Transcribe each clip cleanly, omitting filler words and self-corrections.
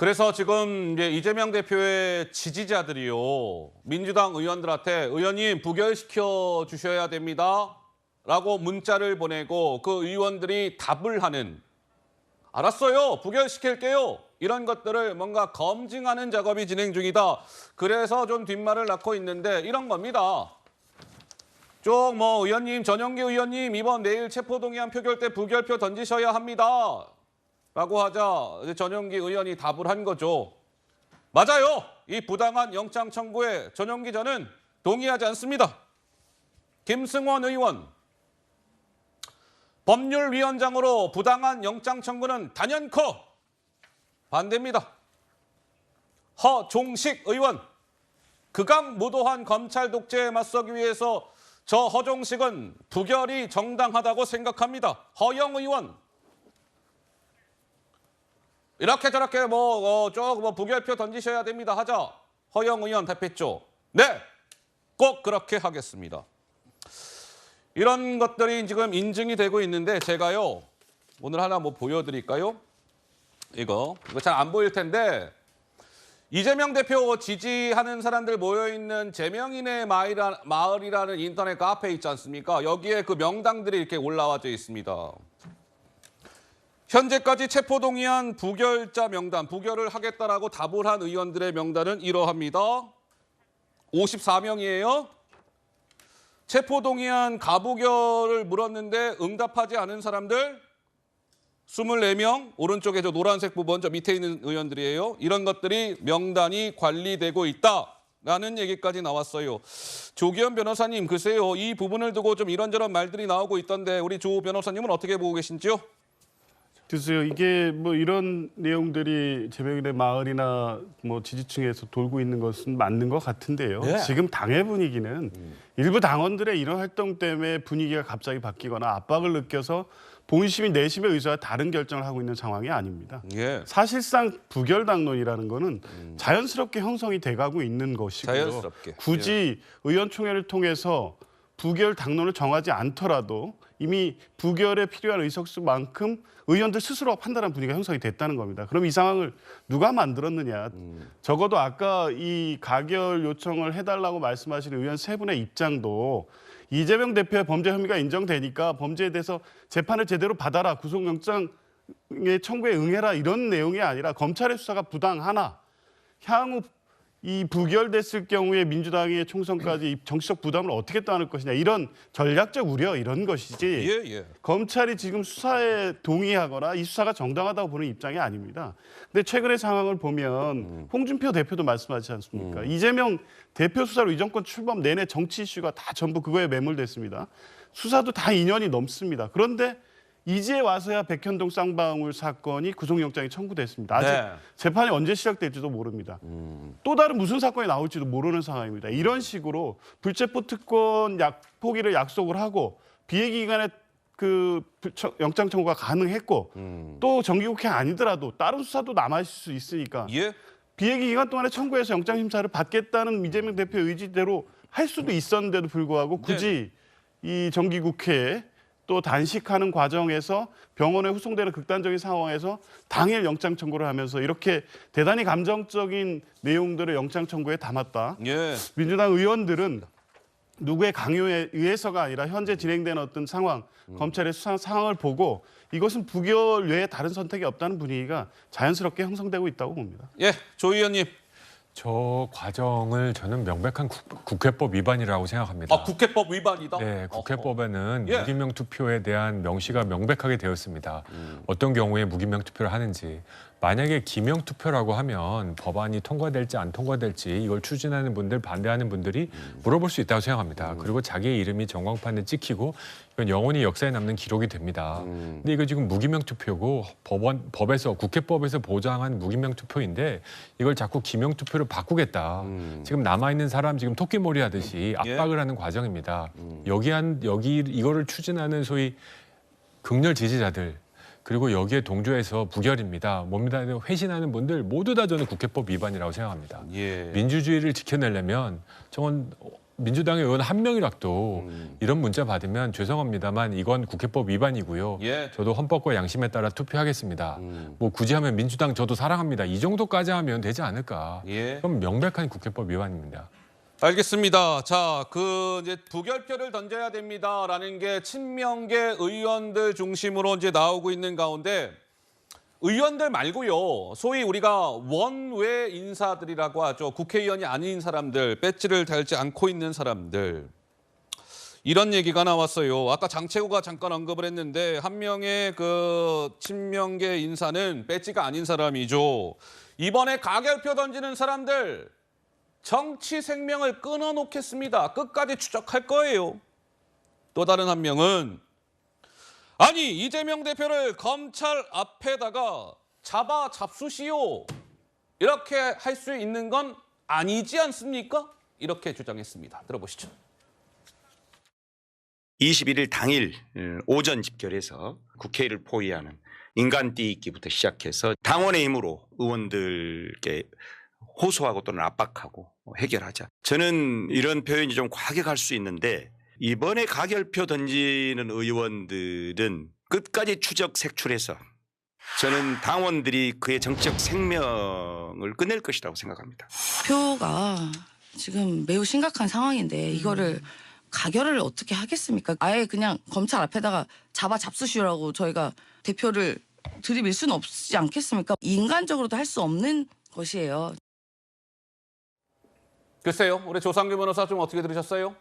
그래서 지금 이제 이재명 대표의 지지자들이요. 민주당 의원들한테 의원님 부결시켜 주셔야 됩니다. 라고 문자를 보내고 그 의원들이 답을 하는 알았어요. 부결시킬게요. 이런 것들을 뭔가 검증하는 작업이 진행 중이다. 그래서 좀 뒷말을 낳고 있는데 이런 겁니다. 쪽 뭐 의원님, 전용기 의원님 이번 내일 체포동의안 표결 때 부결표 던지셔야 합니다. 라고 하자 전용기 의원이 답을 한 거죠. 맞아요. 이 부당한 영장 청구에 전용기 저는 동의하지 않습니다. 김승원 의원. 법률위원장으로 부당한 영장 청구는 단연코 반대입니다. 허종식 의원. 극악무도한 검찰 독재에 맞서기 위해서 저 허종식은 부결이 정당하다고 생각합니다. 허영 의원. 이렇게 저렇게 부결표 던지셔야 됩니다 하자. 허영 의원 답했죠. 네, 꼭 그렇게 하겠습니다. 이런 것들이 지금 인증이 되고 있는데 제가요 오늘 하나 보여드릴까요? 이거 잘 안 보일 텐데 이재명 대표 지지하는 사람들 모여있는 재명인의 마을이라는 인터넷 카페 있지 않습니까? 여기에 그 명당들이 이렇게 올라와져 있습니다. 현재까지 체포동의안 부결자 명단, 부결을 하겠다라고 답을 한 의원들의 명단은 이러합니다. 54명이에요. 체포동의안 가부결을 물었는데 응답하지 않은 사람들 24명, 오른쪽에 저 노란색 부분 저 밑에 있는 의원들이에요. 이런 것들이 명단이 관리되고 있다라는 얘기까지 나왔어요. 조기현 변호사님, 글쎄요. 이 부분을 두고 좀 이런저런 말들이 나오고 있던데 우리 조 변호사님은 어떻게 보고 계신지요? 글쎄요. 이게 이런 내용들이 재명인의 마을이나 지지층에서 돌고 있는 것은 맞는 것 같은데요. 네. 지금 당의 분위기는 일부 당원들의 이런 활동 때문에 분위기가 갑자기 바뀌거나 압박을 느껴서 본심이 내심의 의사와 다른 결정을 하고 있는 상황이 아닙니다. 예. 사실상 부결 당론이라는 거는 자연스럽게 형성이 돼가고 있는 것이고요. 자연스럽게. 굳이 의원총회를 통해서 부결 당론을 정하지 않더라도 이미 부결에 필요한 의석수만큼 의원들 스스로 판단한 분위기가 형성이 됐다는 겁니다. 그럼 이 상황을 누가 만들었느냐. 적어도 아까 이 가결 요청을 해달라고 말씀하시는 의원 세 분의 입장도 이재명 대표의 범죄 혐의가 인정되니까 범죄에 대해서 재판을 제대로 받아라. 구속영장의 청구에 응해라. 이런 내용이 아니라 검찰의 수사가 부당하나 향후 이 부결됐을 경우에 민주당의 총선까지 정치적 부담을 어떻게 떠안을 것이냐. 이런 전략적 우려 이런 것이지. 예. 검찰이 지금 수사에 동의하거나 이 수사가 정당하다고 보는 입장이 아닙니다. 근데 최근의 상황을 보면 홍준표 대표도 말씀하지 않습니까? 이재명 대표 수사로 이 정권 출범 내내 정치 이슈가 다 전부 그거에 매몰됐습니다. 수사도 다 2년이 넘습니다. 그런데 이제 와서야 백현동 쌍방울 사건이 구속영장이 청구됐습니다. 아직 네. 재판이 언제 시작될지도 모릅니다. 또 다른 무슨 사건이 나올지도 모르는 상황입니다. 이런 식으로 불체포 특권 포기를 약속을 하고 비회기 기간에 그 영장 청구가 가능했고 또 정기국회 아니더라도 다른 수사도 남아있을 수 있으니까 예. 비회기 기간 동안에 청구해서 영장 심사를 받겠다는 이재명 대표의 의지대로 할 수도 있었는데도 불구하고 굳이 이 정기국회에 또 단식하는 과정에서 병원에 후송되는 극단적인 상황에서 당일 영장 청구를 하면서 이렇게 대단히 감정적인 내용들을 영장 청구에 담았다. 예. 민주당 의원들은 누구의 강요에 의해서가 아니라 현재 진행되는 어떤 상황, 검찰의 수사 상황을 보고 이것은 부결 외에 다른 선택이 없다는 분위기가 자연스럽게 형성되고 있다고 봅니다. 예, 조 의원님. 저 과정을 저는 명백한 국회법 위반이라고 생각합니다. 아, 국회법 위반이다? 네, 국회법에는 예. 무기명 투표에 대한 명시가 명백하게 되어 있습니다. 어떤 경우에 무기명 투표를 하는지. 만약에 기명 투표라고 하면 법안이 통과될지 안 통과될지 이걸 추진하는 분들, 반대하는 분들이 물어볼 수 있다고 생각합니다. 그리고 자기의 이름이 전광판에 찍히고 이건 영원히 역사에 남는 기록이 됩니다. 근데 이거 지금 무기명 투표고 법에서 국회법에서 보장한 무기명 투표인데 이걸 자꾸 기명 투표로 바꾸겠다. 지금 남아있는 사람 지금 토끼몰이 하듯이 압박을 하는 과정입니다. 이거를 추진하는 소위 극렬 지지자들 그리고 여기에 동조해서 부결입니다. 뭡니다. 회신하는 분들 모두 다 저는 국회법 위반이라고 생각합니다. 예. 민주주의를 지켜내려면 저건 민주당의 의원 한 명이라도 이런 문자 받으면 죄송합니다만 이건 국회법 위반이고요. 예. 저도 헌법과 양심에 따라 투표하겠습니다. 뭐 굳이 하면 민주당 저도 사랑합니다. 이 정도까지 하면 되지 않을까. 예. 그럼 명백한 국회법 위반입니다. 알겠습니다. 자, 이제 부결표를 던져야 됩니다라는 게 친명계 의원들 중심으로 이제 나오고 있는 가운데 의원들 말고요. 소위 우리가 원외 인사들이라고 하죠. 국회의원이 아닌 사람들, 배지를 달지 않고 있는 사람들. 이런 얘기가 나왔어요. 아까 장채호가 잠깐 언급을 했는데 한 명의 그 친명계 인사는 배지가 아닌 사람이죠. 이번에 가결표 던지는 사람들 정치 생명을 끊어놓겠습니다. 끝까지 추적할 거예요. 또 다른 한 명은 아니 이재명 대표를 검찰 앞에다가 잡수시오. 이렇게 할 수 있는 건 아니지 않습니까? 이렇게 주장했습니다. 들어보시죠. 21일 당일 오전 집결에서 국회를 포위하는 인간띠기부터 시작해서 당원의 힘으로 의원들께 호소하고 또는 압박하고 해결하자. 저는 이런 표현이 좀 과격할 수 있는데 이번에 가결표 던지는 의원들은 끝까지 추적 색출해서 저는 당원들이 그의 정치적 생명을 끝낼 것이라고 생각합니다. 표가 지금 매우 심각한 상황인데 이거를 가결을 어떻게 하겠습니까? 아예 그냥 검찰 앞에다가 잡수시라고 저희가 대표를 들이밀 수는 없지 않겠습니까? 인간적으로도 할 수 없는 것이에요. 글쎄요. 우리 조상규 변호사 좀 어떻게 들으셨어요?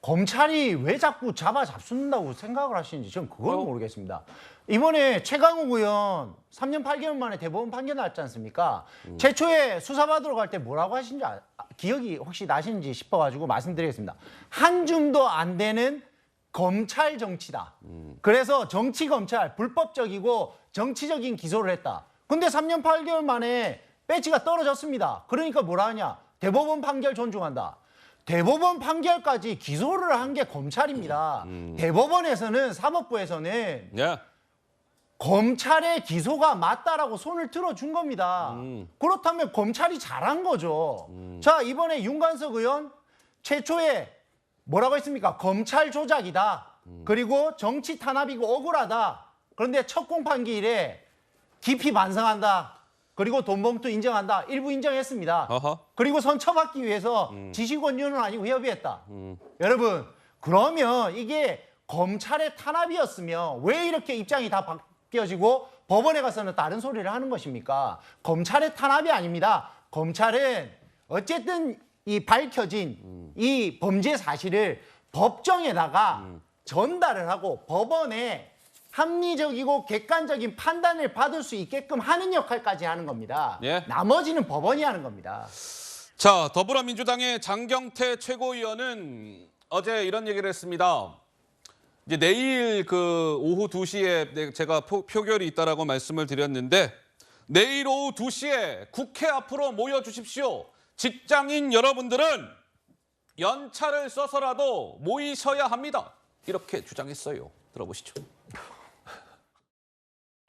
검찰이 왜 자꾸 잡아잡는다고 생각을 하시는지 저는 그걸 모르겠습니다. 이번에 최강욱 의원 3년 8개월 만에 대법원 판결 났지 않습니까? 최초에 수사받으러 갈 때 뭐라고 하신지 기억이 혹시 나시는지 싶어가지고 말씀드리겠습니다. 한 줌도 안 되는 검찰 정치다. 그래서 정치 검찰 불법적이고 정치적인 기소를 했다. 근데 3년 8개월 만에 배지가 떨어졌습니다. 그러니까 뭐라 하냐? 대법원 판결 존중한다. 대법원 판결까지 기소를 한 게 검찰입니다. 대법원에서는 사법부에서는 예. 검찰의 기소가 맞다라고 손을 들어준 겁니다. 그렇다면 검찰이 잘한 거죠. 자, 이번에 윤관석 의원 최초에 뭐라고 했습니까? 검찰 조작이다. 그리고 정치 탄압이고 억울하다. 그런데 첫 공판기 이래 깊이 반성한다. 그리고 돈봉투 인정한다. 일부 인정했습니다. 어허. 그리고 선처받기 위해서 지시권유는 아니고 협의했다. 여러분, 그러면 이게 검찰의 탄압이었으면 왜 이렇게 입장이 다 바뀌어지고 법원에 가서는 다른 소리를 하는 것입니까? 검찰의 탄압이 아닙니다. 검찰은 어쨌든 이 밝혀진 이 범죄 사실을 법정에다가 전달을 하고 법원에 합리적이고 객관적인 판단을 받을 수 있게끔 하는 역할까지 하는 겁니다. 예. 나머지는 법원이 하는 겁니다. 자, 더불어민주당의 장경태 최고위원은 어제 이런 얘기를 했습니다. 이제 내일 오후 2시에 제가 표결이 있다라고 말씀을 드렸는데 내일 오후 2시에 국회 앞으로 모여 주십시오. 직장인 여러분들은 연차를 써서라도 모이셔야 합니다. 이렇게 주장했어요. 들어보시죠.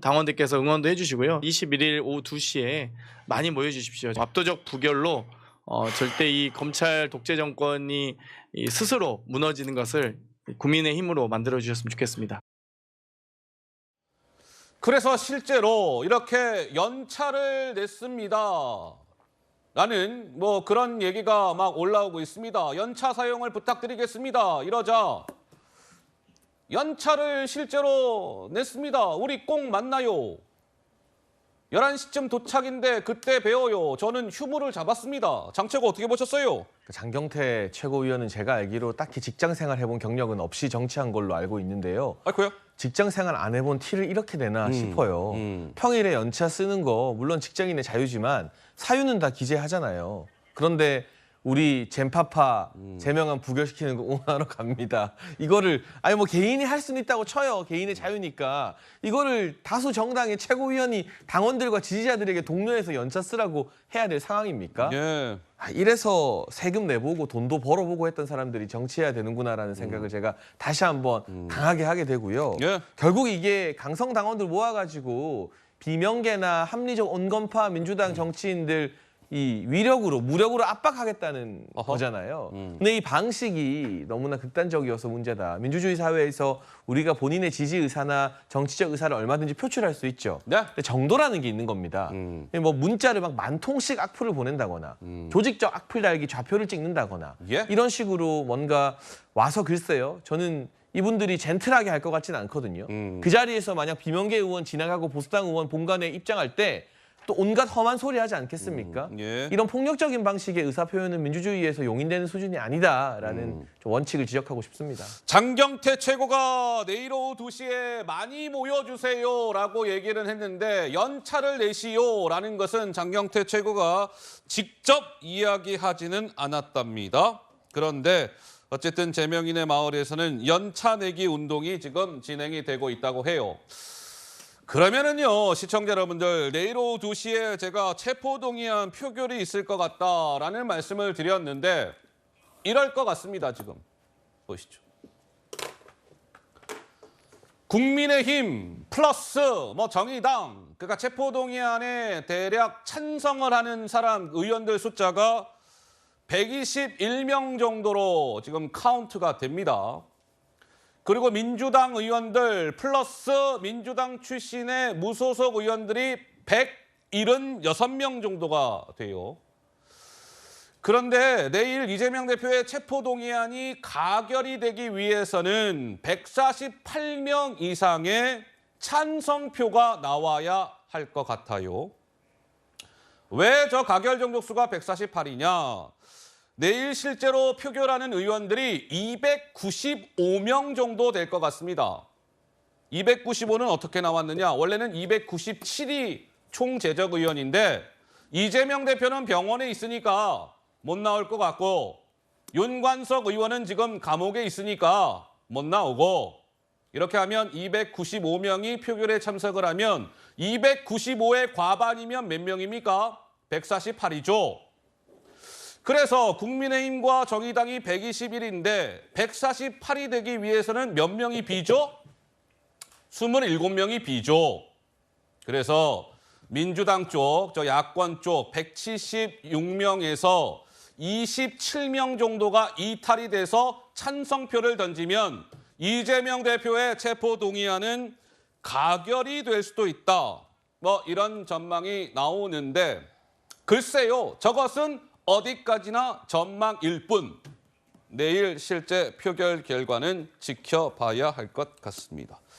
당원들께서 응원도 해주시고요. 21일 오후 2시에 많이 모여주십시오. 압도적 부결로 절대 이 검찰 독재 정권이 스스로 무너지는 것을 국민의 힘으로 만들어주셨으면 좋겠습니다. 그래서 실제로 이렇게 연차를 냈습니다. 라는 그런 얘기가 막 올라오고 있습니다. 연차 사용을 부탁드리겠습니다. 이러자 연차를 실제로 냈습니다. 우리 꼭 만나요. 11시쯤 도착인데 그때 뵈어요. 저는 휴무를 잡았습니다. 장채고 어떻게 보셨어요? 장경태 최고위원은 제가 알기로 딱히 직장 생활 해본 경력은 없이 정치한 걸로 알고 있는데요. 아이고요. 직장 생활 안 해본 티를 이렇게 내나 싶어요. 평일에 연차 쓰는 거 물론 직장인의 자유지만 사유는 다 기재하잖아요. 그런데 우리 젠파파 제명안 부결시키는 거 응원하러 갑니다. 이거를 개인이 할 수는 있다고 쳐요. 개인의 자유니까. 이거를 다수 정당의 최고위원이 당원들과 지지자들에게 독려해서 연차 쓰라고 해야 될 상황입니까? 예. 이래서 세금 내보고 돈도 벌어보고 했던 사람들이 정치해야 되는구나라는 생각을 제가 다시 한번 강하게 하게 되고요. 예. 결국 이게 강성 당원들 모아가지고 비명계나 합리적 온건파 민주당 정치인들 이 위력으로 무력으로 압박하겠다는 어허. 거잖아요. 근데 이 방식이 너무나 극단적이어서 문제다. 민주주의 사회에서 우리가 본인의 지지 의사나 정치적 의사를 얼마든지 표출할 수 있죠. 네. 근데 정도라는 게 있는 겁니다. 뭐 문자를 막 만 통씩 악플을 보낸다거나 조직적 악플 달기 좌표를 찍는다거나 예. 이런 식으로 뭔가 와서 글쎄요. 저는 이분들이 젠틀하게 할 것 같지는 않거든요. 그 자리에서 만약 비명계 의원 지나가고 보수당 의원 본관에 입장할 때 또 온갖 험한 소리 하지 않겠습니까? 예. 이런 폭력적인 방식의 의사표현은 민주주의에서 용인되는 수준이 아니다라는 좀 원칙을 지적하고 싶습니다. 장경태 최고가 내일 오후 2시에 많이 모여주세요라고 얘기를 했는데 연차를 내시오라는 것은 장경태 최고가 직접 이야기하지는 않았답니다. 그런데 어쨌든 제명인의 마을에서는 연차 내기 운동이 지금 진행이 되고 있다고 해요. 그러면은요, 시청자 여러분들, 내일 오후 2시에 제가 체포동의안 표결이 있을 것 같다라는 말씀을 드렸는데 이럴 것 같습니다, 지금. 보시죠. 국민의힘 플러스 정의당, 그러니까 체포동의안에 대략 찬성을 하는 사람, 의원들 숫자가 121명 정도로 지금 카운트가 됩니다. 그리고 민주당 의원들 플러스 민주당 출신의 무소속 의원들이 176명 정도가 돼요. 그런데 내일 이재명 대표의 체포동의안이 가결이 되기 위해서는 148명 이상의 찬성표가 나와야 할 것 같아요. 왜 저 가결 정족수가 148이냐? 내일 실제로 표결하는 의원들이 295명 정도 될 것 같습니다. 295는 어떻게 나왔느냐? 원래는 297이 총 제적 의원인데 이재명 대표는 병원에 있으니까 못 나올 것 같고 윤관석 의원은 지금 감옥에 있으니까 못 나오고 이렇게 하면 295명이 표결에 참석을 하면 295의 과반이면 몇 명입니까? 148이죠. 그래서 국민의힘과 정의당이 121인데 148이 되기 위해서는 몇 명이 비죠? 27명이 비죠. 그래서 민주당 쪽, 저 야권 쪽 176명에서 27명 정도가 이탈이 돼서 찬성표를 던지면 이재명 대표의 체포동의안은 가결이 될 수도 있다. 이런 전망이 나오는데 글쎄요. 저것은 어디까지나 전망일 뿐 내일 실제 표결 결과는 지켜봐야 할 것 같습니다.